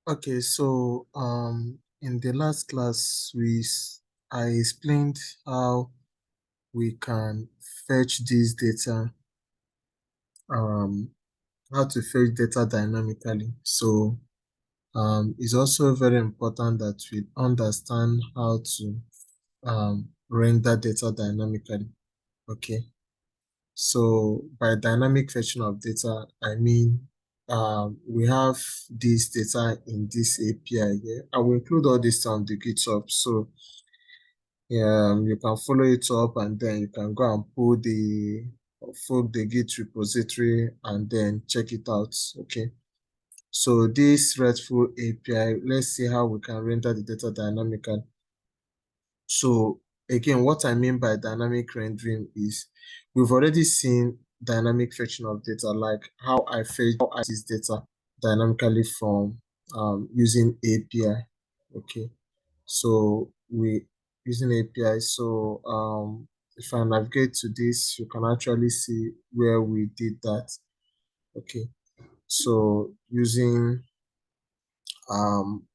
Okay, so in the last class I explained how we can fetch this data, um how to fetch data dynamically. So it's also very important that we understand how to render data dynamically. Okay. So by dynamic fetching of data, I mean we have this data in this API here. I will include all this on the GitHub. So you can follow it up and then you can go and pull the Git repository and then check it out. Okay. So this RESTful API, let's see how we can render the data dynamically. So again, what I mean by dynamic rendering is we've already seen dynamic fetching of data, like how I fetch this data dynamically from using API. Okay, so we using API. So if I navigate to this, you can actually see where we did that. Okay, so using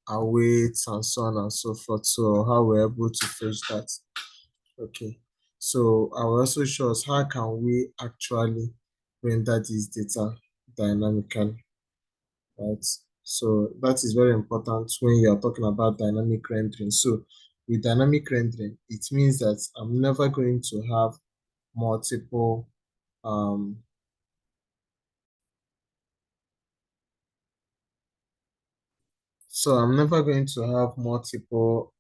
awaits and so on and so forth. So how we're able to fetch that. Okay, so I will also show us how can we actually render this data dynamically, right? So that is very important when you are talking about dynamic rendering. So with dynamic rendering, it means that I'm never going to have multiple so I'm never going to have multiple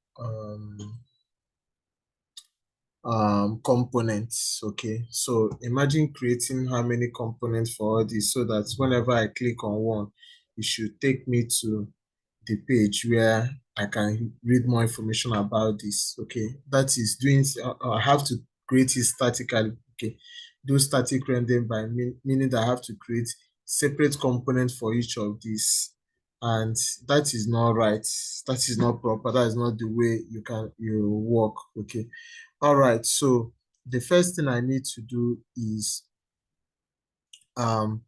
components. Okay, so imagine creating how many components for all this so that whenever I click on one, it should take me to the page where I can read more information about this. Okay, that is doing, I have to create it statically. Okay, do static rendering by meaning that I have to create separate components for each of these, and that is not right. That is not proper. That is not the way you work. Okay, all right. So the first thing I need to do is and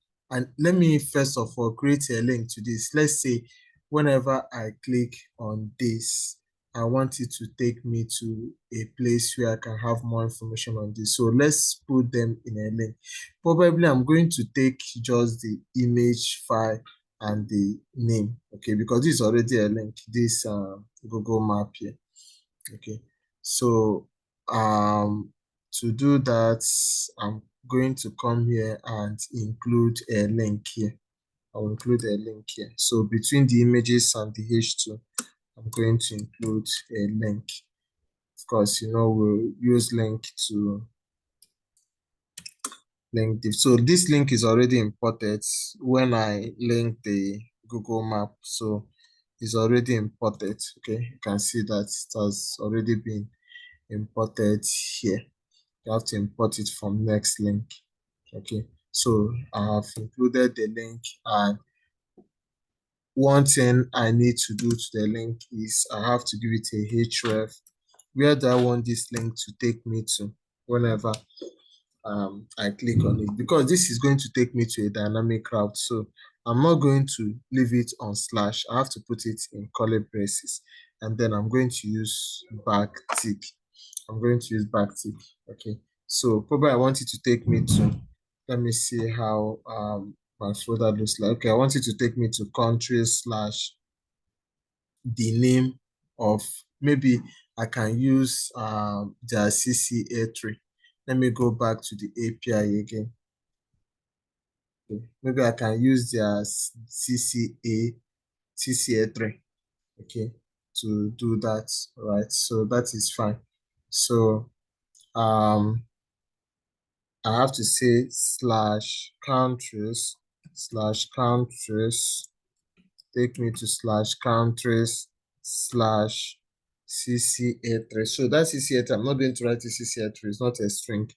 let me first of all create a link to this. Let's say whenever I click on this, I want it to take me to a place where I can have more information on this. So let's put them in a link. Probably I'm going to take just the image file and the name, okay, because this is already a link, this Google map here. Okay, so to do that, I'm going to come here and include a link here. I will include a link here. So between the images and the H2, I'm going to include a link. Of course, we'll use link to link this. So this link is already imported when I link the Google map. So it's already imported. Okay, you can see that it has already been imported here. You have to import it from next link. Okay, so I have included the link, and one thing I need to do to the link is I have to give it a href. Where do I want this link to take me to whenever I click on it? Because this is going to take me to a dynamic route, so I'm not going to leave it on slash. I have to put it in curly braces, and then I'm going to use backtick. I'm going to use backtick. Okay, so probably I want it to take me to, let me see how my folder looks like. Okay, I want it to take me to country slash the name of, maybe I can use the CCA3. Let me go back to the API again. Okay. Maybe I can use their CCA3, okay, to do that, right? So that is fine. So I have to say /countries, take me to /countries slash CCA3. So that's CCA3. I'm not going to write CCA3. It's not a string.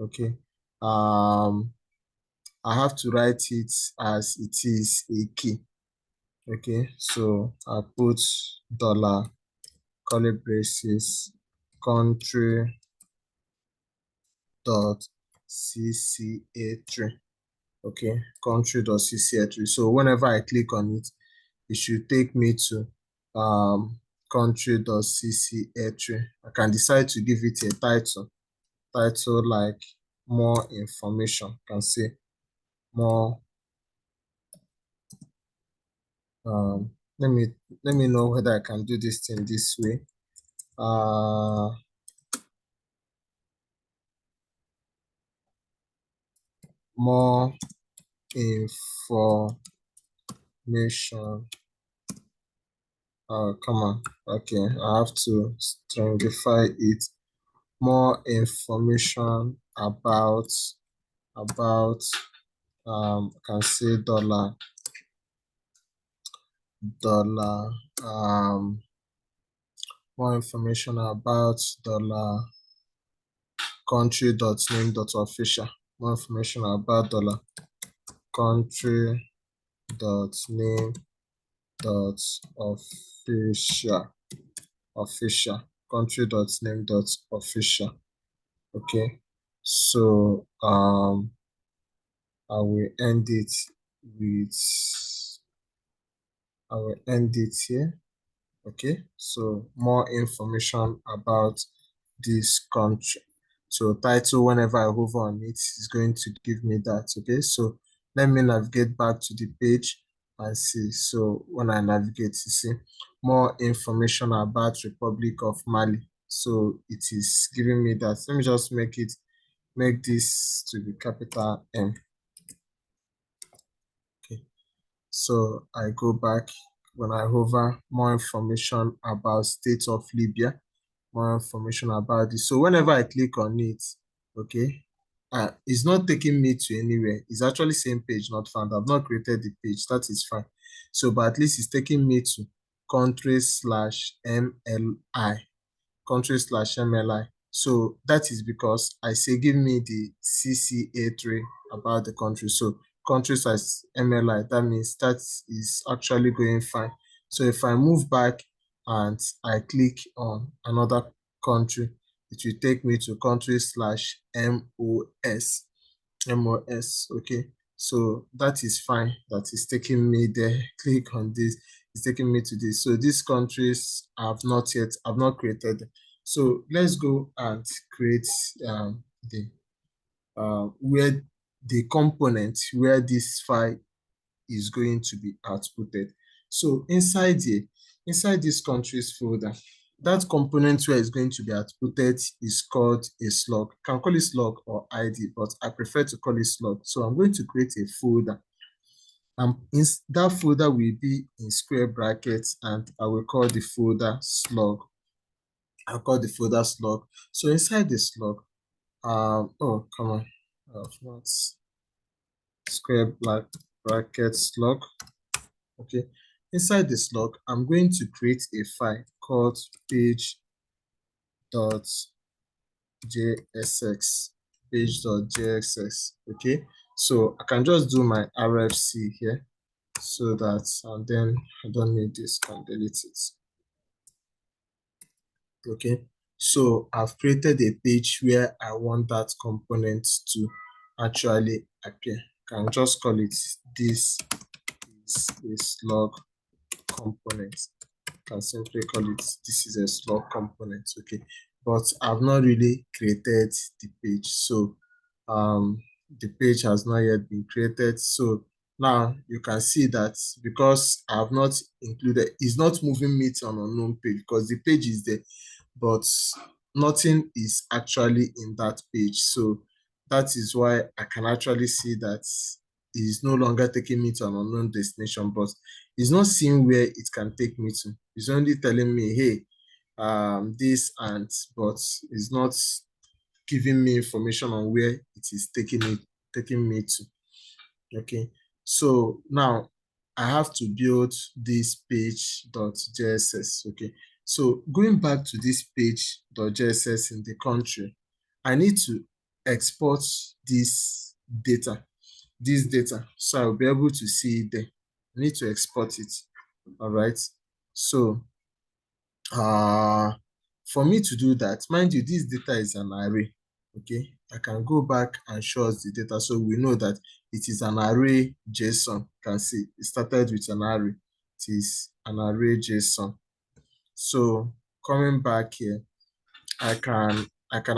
Okay. I have to write it as it is a key. Okay. So I put dollar curly braces country dot CCA3. Okay, country.cc3. So whenever I click on it, it should take me to country.cc3. I can decide to give it a title like more information. You can say more. Let me know whether I can do this thing this way. More information. Come on. Okay, I have to stringify it. More information about I can say dollar more information about dollar country.name.official. More information about dollar country.name.official country.name.official. Okay, so I will end it here. Okay, so more information about this country. So title, whenever I hover on it, is going to give me that. Okay, so let me navigate back to the page and see. So when I navigate, you see more information about Republic of Mali. So it is giving me that. Let me just make this to be capital M. Okay, so I go back. When I hover, more information about state of Libya, more information about this. So whenever I click on it, okay, it's not taking me to anywhere. It's actually saying page not found. I've not created the page. That is fine. So, but at least it's taking me to country/MLI, country/MLI. So that is because I say give me the CCA3 about the country. So country/MLI, that means that is actually going fine. So if I move back and I click on another country, it will take me to country/MOS. MOS, okay. So that is fine. That is taking me there. Click on this. It's taking me to this. So these countries I've not created. So let's go and create the where the component where this file is going to be outputted. So inside this countries folder, that component where it's going to be outputted is called a slug. You can call it slug or ID, but I prefer to call it slug. So I'm going to create a folder. That folder will be in square brackets, and I will call the folder slug. I'll call the folder slug. So inside the slug, oh, come on. Square bracket slug. Okay. Inside the slug, I'm going to create a file called page.jsx. Page.jsx. Okay. So I can just do my RFC here so that, and then I don't need this, can delete it. Okay. So I've created a page where I want that component to actually appear. Can just call it this is a slug component. Can simply call it this is a slug component. Okay, but I've not really created the page, so the page has not yet been created. So now you can see that because I have not included, it's not moving me to an unknown page because the page is there, but nothing is actually in that page. So that is why I can actually see that it is no longer taking me to an unknown destination, but it's not seeing where it can take me to. It's only telling me, hey, this and, but it's not giving me information on where it is taking me to. Okay, so now I have to build this page.jss. Okay, so going back to this page.js in the country, I need to export this data, so I'll be able to see it there. I need to export it. All right, so for me to do that, mind you, this data is an array. Okay, I can go back and show us the data so we know that it is an array JSON. You can see it started with an array. it is an array JSON. So coming back here, I can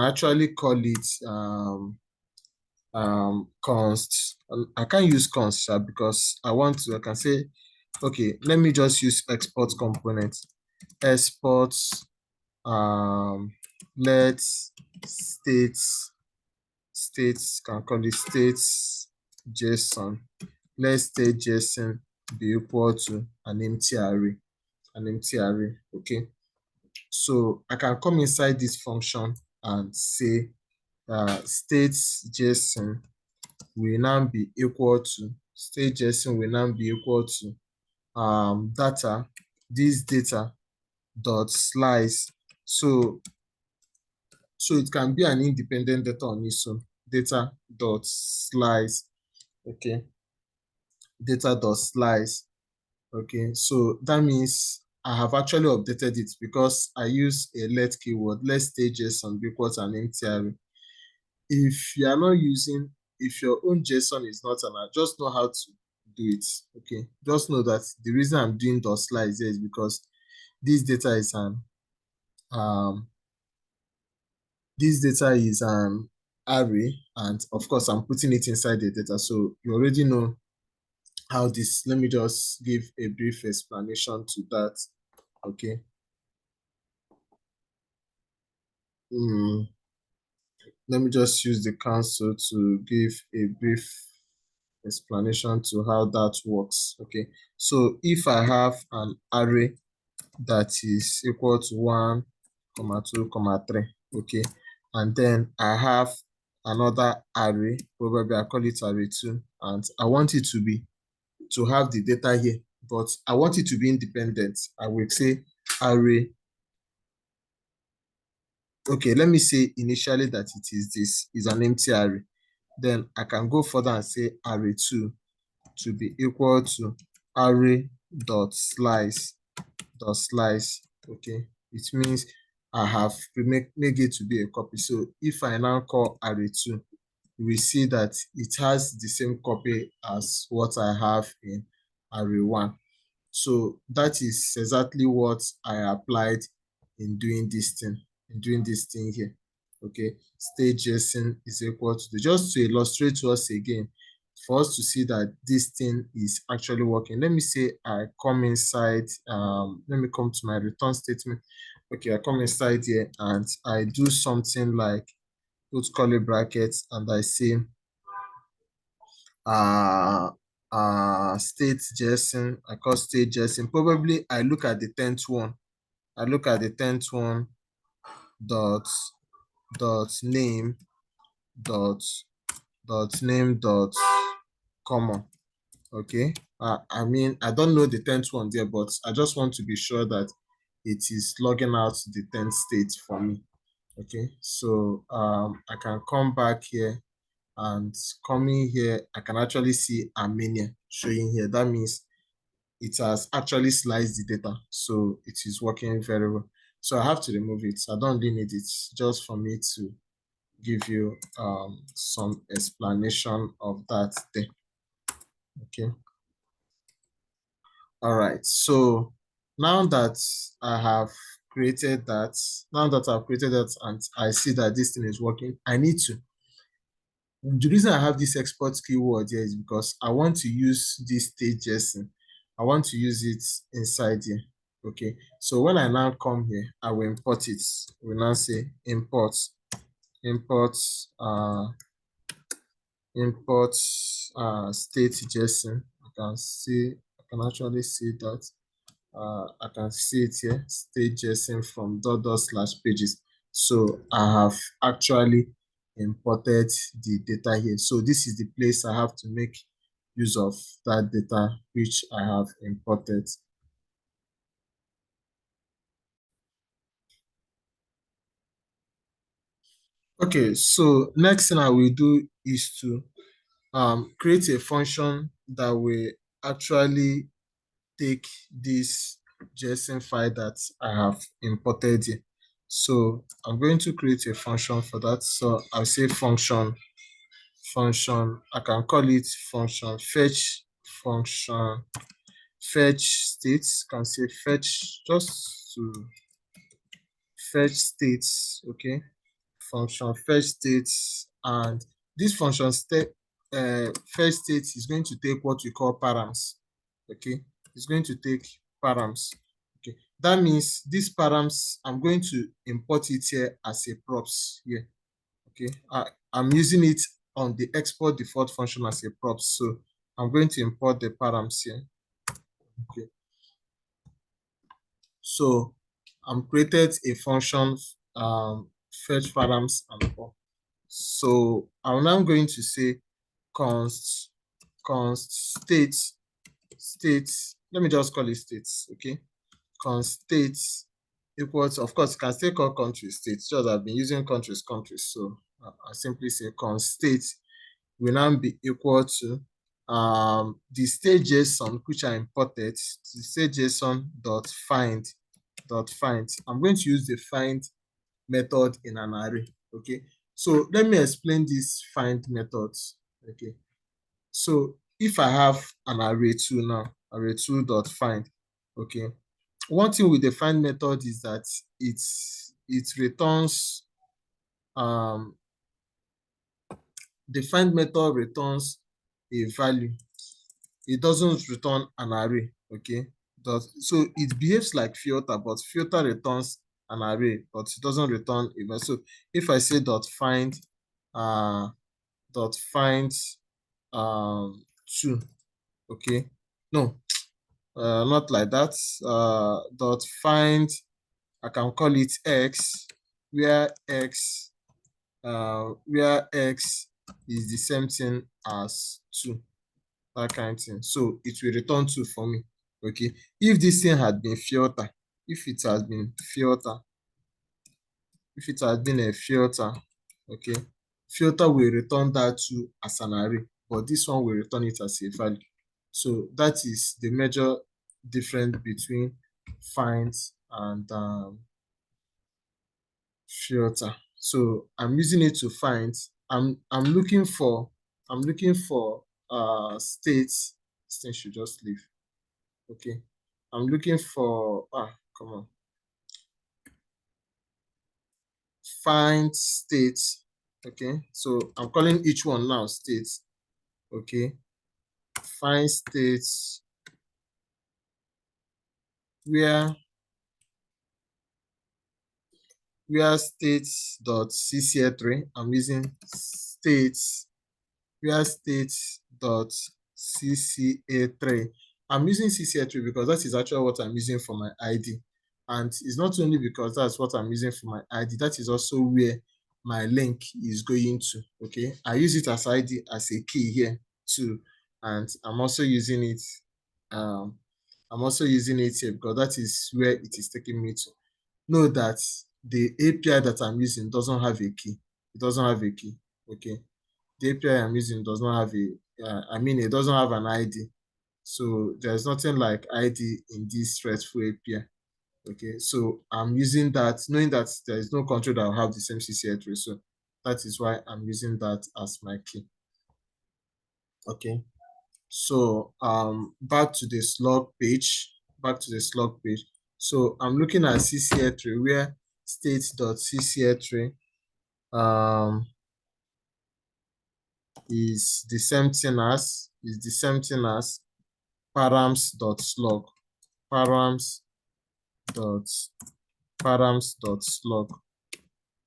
actually call it const. I can't use const because I can say, okay, let me just use export component. Export let states can call it states JSON. Let state JSON be equal to an empty array. Okay. So I can come inside this function and say state JSON will now be equal to data, this data dot slice. So it can be an independent data on its own. Data dot slice. Okay. Data dot slice. Okay. So that means I have actually updated it because I use a let keyword. Let state JSON be equal to an empty array. If you are not using, if your own JSON is not an array, just know how to do it. Okay. Just know that the reason I'm doing dot slice here is because this data is um an array, and of course I'm putting it inside the data. So you already know how this. Let me just give a brief explanation to that. Okay. Let me just use the console to give a brief explanation to how that works. Okay. So if I have an array that is equal to 1, 2, 3, okay, and then I have another array, probably I call it array 2, and I want it to have the data here, but I want it to be independent. I will say array. Okay, let me say initially that it is this is an empty array. Then I can go further and say array 2 to be equal to array dot slice. Okay, it means I have make it to be a copy. So if I now call array 2, we see that it has the same copy as what I have in array 1. So that is exactly what I applied in doing this thing here. Okay, state JSON is equal to just to illustrate to us again, for us to see that this thing is actually working. Let me say I come inside, let me come to my return statement. Okay, I come inside here and I do something like put curly brackets and I say state JSON. I call state JSON. Probably I look at the 10th one. Dot name dot common. Okay. I mean, I don't know the 10th one there, but I just want to be sure that it is logging out the 10th state for me. Okay. So I can come back here, and coming here, I can actually see Armenia showing here. That means it has actually sliced the data, so it is working very well. So I have to remove it. I don't really need it, just for me to give you some explanation of that there. Okay. All right. So now that I've created that, and I see that this thing is working, I need to. The reason I have this export keyword here is because I want to use this state JSON. I want to use it inside here. Okay. So when I now come here, I will import it. We now say import state JSON. I can actually see that. I can see it here, state JSON from // pages. So I have actually imported the data here. So this is the place I have to make use of that data which I have imported. Okay, so next thing I will do is to create a function that will actually take this JSON file that I have imported here. So I'm going to create a function for that. So I'll say function. I can call it function fetch function fetch states, can say fetch, just to fetch states, okay? Function fetch states, and this function fetch state is going to take what we call params, okay? It's going to take params, okay? That means these params, I'm going to import it here as a props here, okay? I'm using it on the export default function as a props, so I'm going to import the params here, okay? So I'm created a function fetch params and all. So I'm now going to say const state, let me just call it states, okay? Const states equals, of course, you can still call country states, just I've been using countries, so I simply say const state will now be equal to the state JSON which I imported, the state JSON dot find. I'm going to use the find method in an array, okay? So let me explain this find method, okay? So if I have an array2 now, array2 dot find, okay? One thing with the find method is that it returns the find method returns a value. It doesn't return an array, okay? So it behaves like filter, but filter returns an array, but it doesn't return a value. So if I say dot find uh dot find 2, okay? No, not like that. Dot find, I can call it x, where x is the same thing as 2, that kind of thing. So it will return 2 for me, okay? If this thing had been filter, if it has been filter, if it has been a filter, okay, filter will return that 2 as an array, but this one will return it as a value. So that is the major difference between find and filter. So I'm using it to find. I'm looking for states. This thing should just leave. Okay. I'm looking for come on. Find states. Okay. So I'm calling each one now states. Okay. Find states where states.cca3. I'm using states where states.cca3. I'm using cca3 because that is actually what I'm using for my ID. And it's not only because that's what I'm using for my ID, that is also where my link is going to. Okay. I use it as ID as a key here too. And I'm also using it. I'm also using it here because that is where it is taking me to. Know that the API that I'm using doesn't have a key. It doesn't have a key. Okay. The API I'm using does not have it doesn't have an ID. So there's nothing like ID in this RESTful API. Okay, so I'm using that, knowing that there is no country that will have the same CCA3. So that is why I'm using that as my key. Okay, so back to the slug page. So I'm looking at CCA3 where state.cca3 is the same thing as params.slug. Params.slug.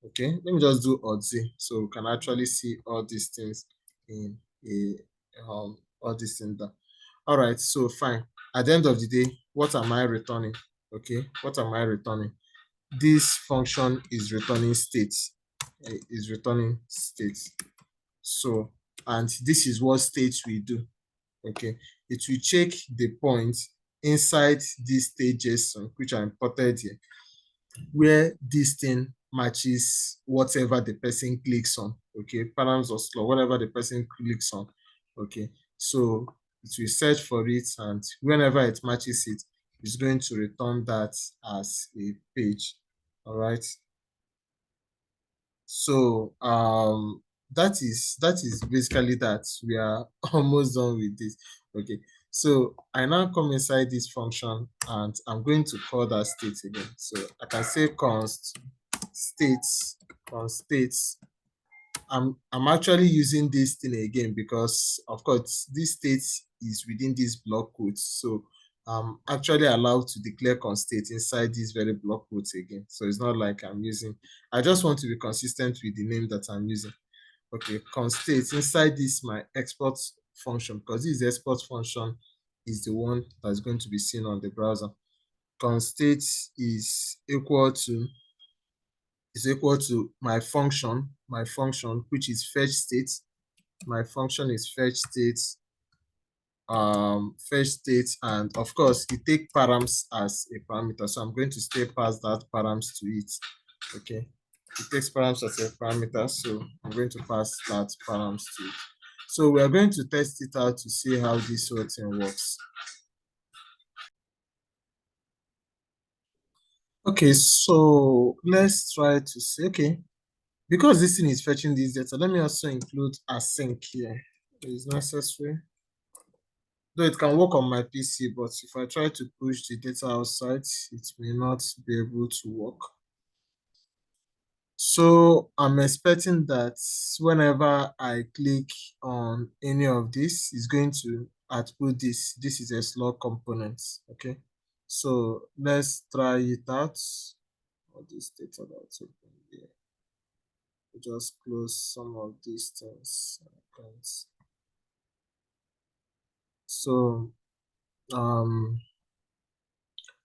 Okay, let me just do ODZ so we can actually see all these things in all these things there. All right, so fine. At the end of the day, what am I returning? Okay, what am I returning? This function is returning states. Is returning states. So, and this is what states will do. Okay, it will check the point inside this state JSON, which I imported here, where this thing matches whatever the person clicks on. Okay, params or slug, whatever the person clicks on. Okay, so it will search for it, and whenever it matches it, it's going to return that as a page. All right. So that is basically that. We are almost done with this. Okay. So I now come inside this function and I'm going to call that state again. So I can say const states, const states. I'm actually using this thing again because of course this state is within this block quotes. So I'm actually allowed to declare const state inside these very block quotes again. So it's not like I'm using, I just want to be consistent with the name that I'm using. Okay, const state inside this my export function, because this export function is the one that's going to be seen on the browser. Const state is equal to my function, which is fetch state. My function is fetch state, and of course it take params as a parameter. So I'm going to still pass that params to it. Okay. It takes params as a parameter, so I'm going to pass that params to it. So we are going to test it out to see how this whole thing works. Okay, so let's try to see. Okay, because this thing is fetching this data, let me also include async here. It is necessary. Though it can work on my PC, but if I try to push the data outside, it may not be able to work. So I'm expecting that whenever I click on any of this, it's going to output this. This is a slug component. Okay. So let's try it out. All this data that's open here. Just close some of these things. So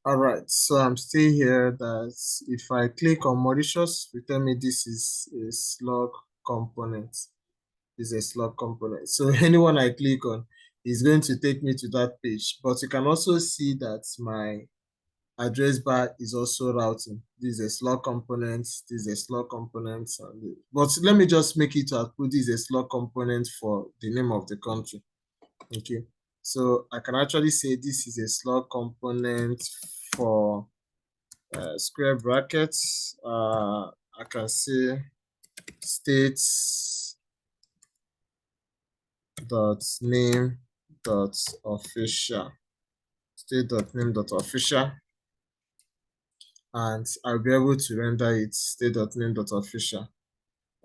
all right, so I'm still here. That if I click on Mauritius, we tell me this is a slug component. Is a slug component. So anyone I click on is going to take me to that page. But you can also see that my address bar is also routing. This is a slug component. This is a slug component. But let me just make it to output this is a slug component for the name of the country. Okay. So I can actually say this is a slug component for square brackets. I can say states dot name dot official, state dot name dot official, and I'll be able to render it state dot name dot official.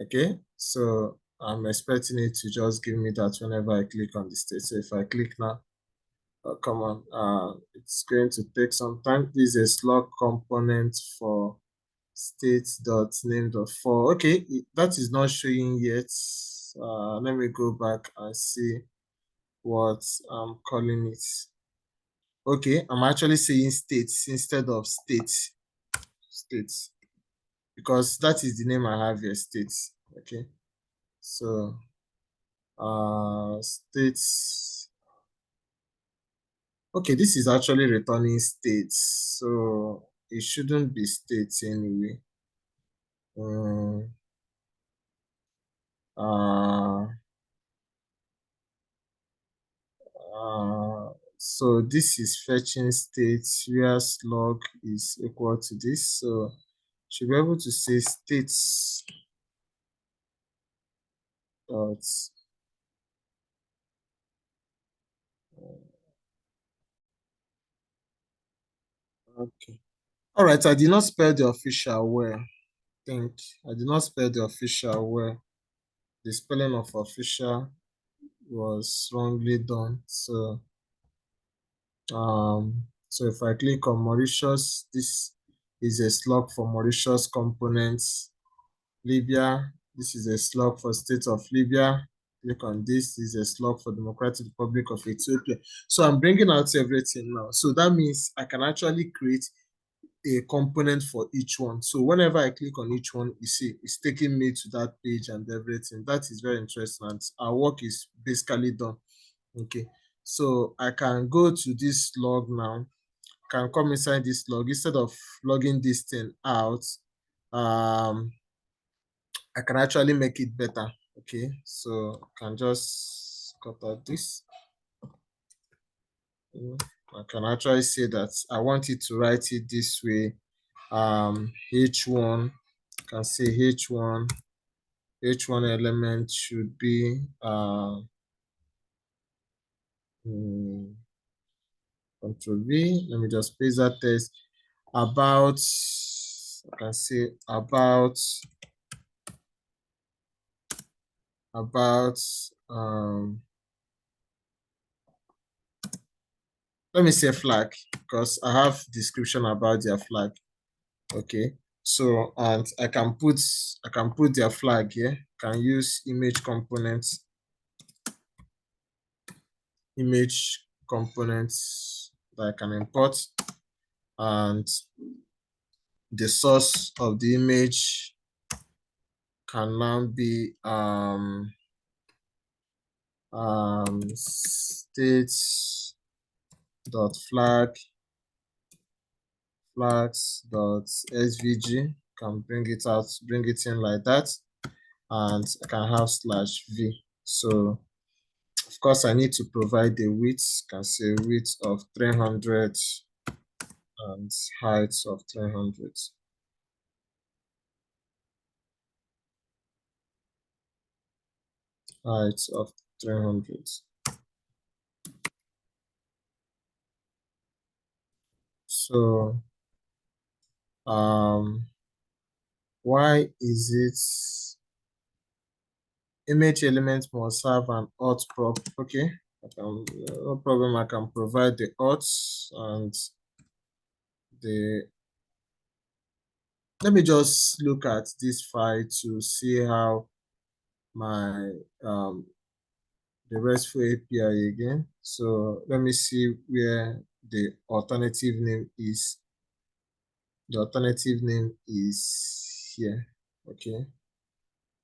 Okay, so I'm expecting it to just give me that whenever I click on the state. So if I click now, come on, it's going to take some time. This is a slug component for state.name.for. Okay, that is not showing yet. Let me go back and see what I'm calling it. Okay, I'm actually saying states instead of states. States. Because that is the name I have here, states. Okay. So states. Okay, this is actually returning states. So it shouldn't be states anyway. Uh, so this is fetching states where slug is equal to this. So should be able to say states dot okay. All right, I did not spell the official well. I think I did not spell the official well. The spelling of official was wrongly done. So if I click on Mauritius, this is a slug for Mauritius components. Libya, this is a slug for state of Libya. Click on this is a slug for Democratic Republic of Ethiopia. So I'm bringing out everything now. So that means I can actually create a component for each one. So whenever I click on each one, you see it's taking me to that page and everything. That is very interesting. And our work is basically done. Okay, so I can go to this log now, can come inside this log instead of logging this thing out. I can actually make it better. Okay, so I can just cut out this. I can actually say that I want it to write it this way. H1, I can say H1 element should be Control V. Let me just paste that text. About, I can say about let me say flag, because I have description about their flag. Okay, so and I can put their flag here. Can use image components that I can import, and the source of the image can now be flags.svg. Can bring it in like that, and I can have /v. So of course I need to provide the width. Can say width of 300 and height of 300. Height of 300. So why is it image element must have an auth prop? Okay, no problem. I can provide the auth and the. Let me just look at this file to see how my the RESTful API again. So let me see where the alternative name is. The alternative name is here. Okay.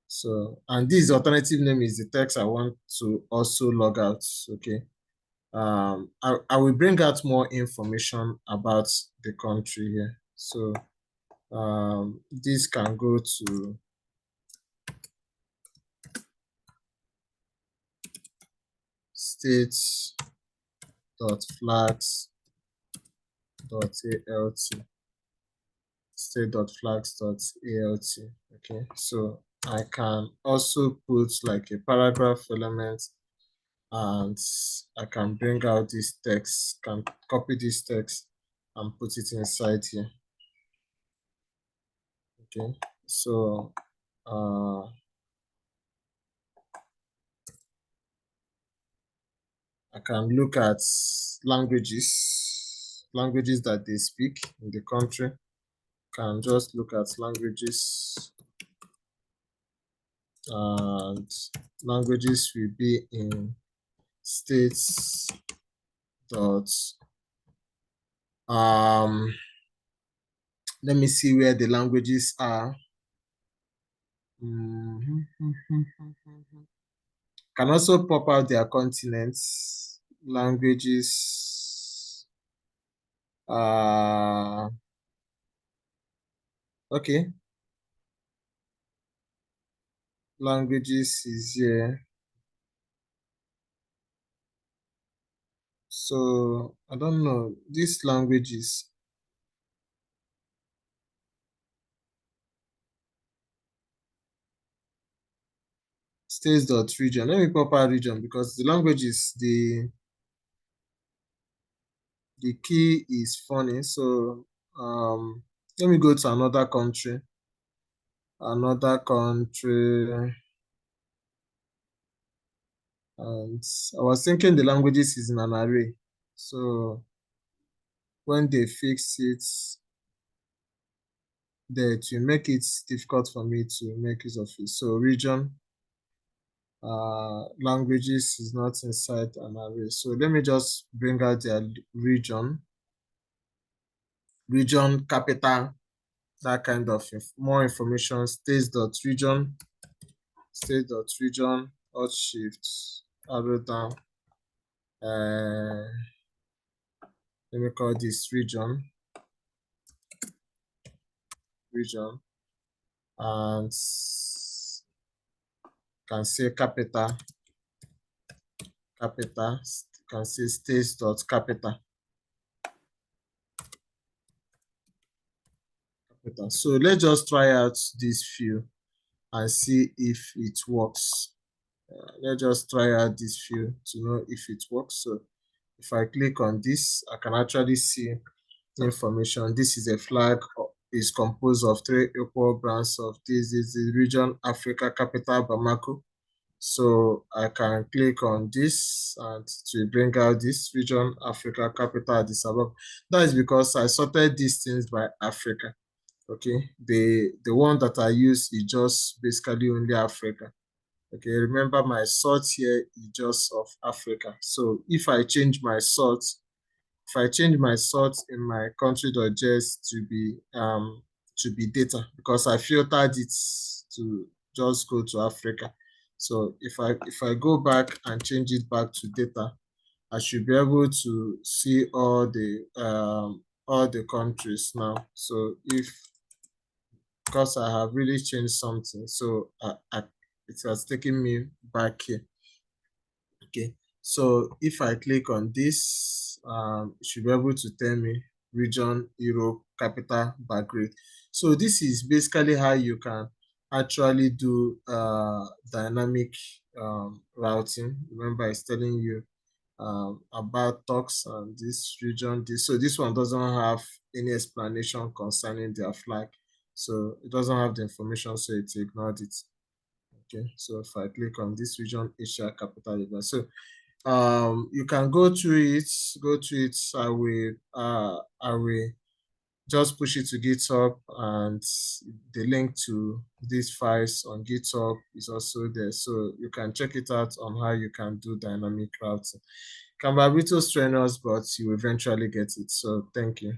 So, and this alternative name is the text I want to also log out. Okay. I will bring out more information about the country here. So this can go to state.flags.alt. State.flags.alt. Okay, so I can also put like a paragraph element, and I can bring out this text, can copy this text and put it inside here. Okay, so I can look at languages that they speak in the country. Can just look at languages, and languages will be in states dot let me see where the languages are. Can also pop out their continents, languages. Okay, languages is here. So I don't know these languages. States.region. Let me pop out region, because the languages, the key is funny. So let me go to another country. And I was thinking the languages is in an array. So when they fix it, that will make it difficult for me to make use of it. So region, languages is not inside an array. So let me just bring out their region capital, that kind of more information. States.region, alt shift arrow down. Let me call this region, and can say capital, can say states.capital. So let's just try out this few and see if it works. Let's just try out this few to know if it works. So If I click on this, I can actually see information. This is a flag, is composed of 3 equal brands of this is the region Africa, capital Bamako. So I can click on this and to bring out this region Africa, capital Addis Ababa. That is because I sorted these things by Africa. Okay, the one that I use is just basically only Africa. Okay, remember my sort here is just of Africa. So if I change my sort in my country.js to be data, because I filtered it to just go to Africa. So if I go back and change it back to data, I should be able to see all the countries now. So because I have really changed something, so it has taken me back here. Okay, so if I click on this, it should be able to tell me region, Europe, capital, Belgrade. So this is basically how you can actually do dynamic routing. Remember, it's telling you about talks and this region. So this one doesn't have any explanation concerning their flag. So it doesn't have the information, so it ignored it. Okay, so if I click on this region, Asia, capital, so you can go through it. I will just push it to GitHub, and the link to these files on GitHub is also there, so you can check it out on how you can do dynamic routing. Can be a little strenuous, but you eventually get it. So thank you.